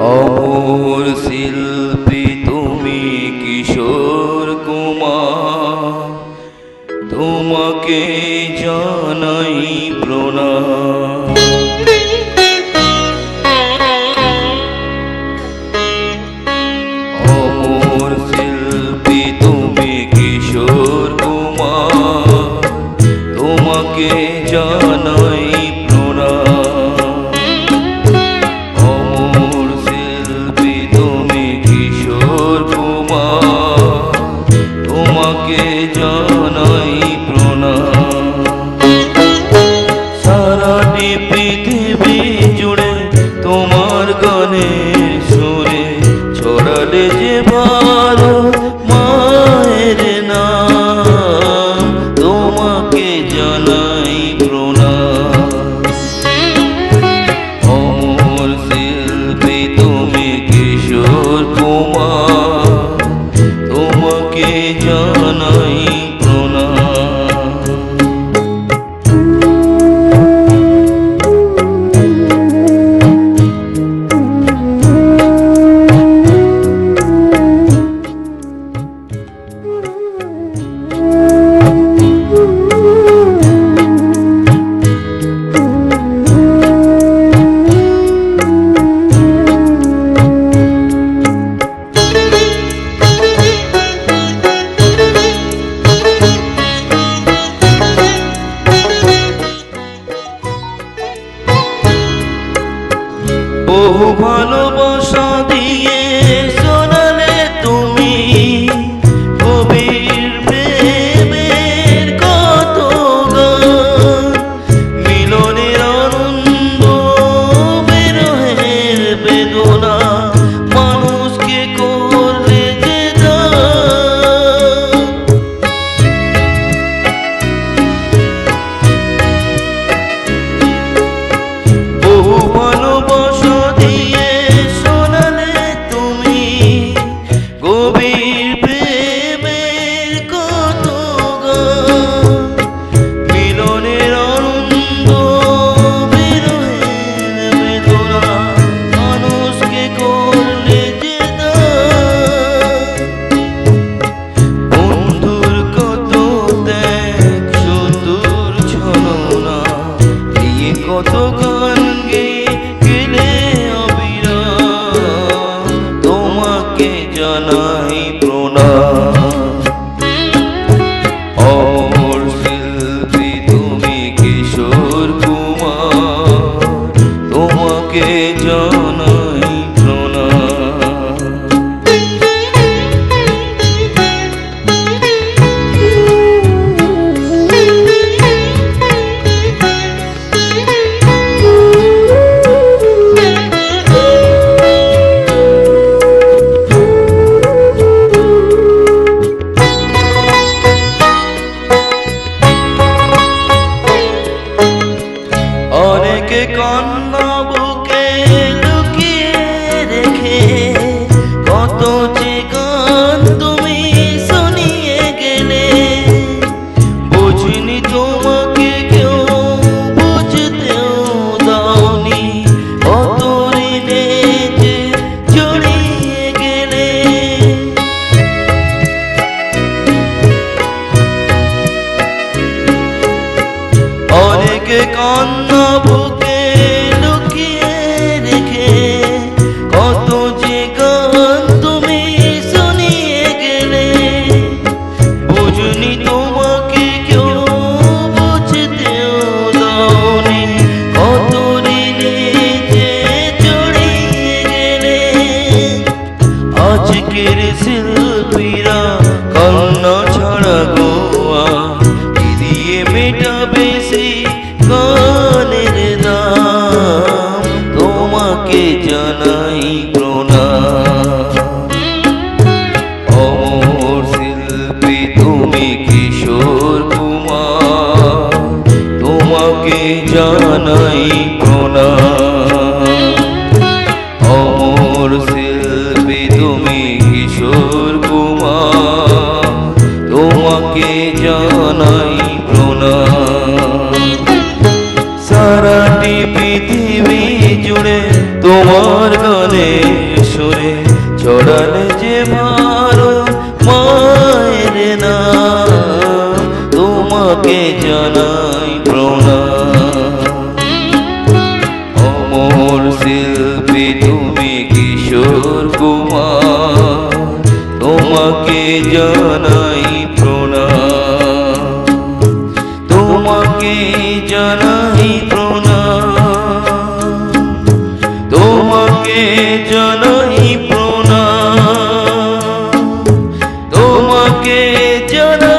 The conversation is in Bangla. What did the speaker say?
অমর শিল্পী তুমি কিশোর কুমার, তোমাকে জানাই প্রণাম। অমর শিল্পী তুমি কিশোর কুমার, তোমাকে জানাই জানাই প্রণাম। সারাটি পৃথিবী জুড়ে তোমার গানের সুরে ছড়ালে যে ভালো মায়ের নাম, তোমাকে জানাই প্রণাম। অমর শিল্পী তুমি কিশোর কুমার, তোমাকে জানাই প্রণাম। বহু ভালোবাসা দিয়ে শোনালে তুমি গভীর প্রেমের কত গান, মিলনের আনন্দ বিরহের বেদনা মানুষকে করলে যে দান। বহু ভালোবাসা গভীর প্রেমের কত গান, মিলনের আনন্দ বিরহের বেদনা মানুষকে করলে যে দান। বন্ধুর কত ত্যাগ শত্রুর ছলনা নিয়ে কত গান গেলে অবিরাম, তোমাকে জানাই প্রণাম। অমর শিল্পী তুমি কিশোর কুমার, তোমাকে জানাই প্রণাম। অনেকে কান্না বুকে লুকিয়ে রেখে কত যে গান তুমি শুনিয়ে গেলে, বুঝিনি তোমাকে কেউ বুঝতেও দাওনি, কত ঋণে যে জড়িয়ে গেলে। অনেকে কান্না বুকে লুকিয়ে আমাকে জানা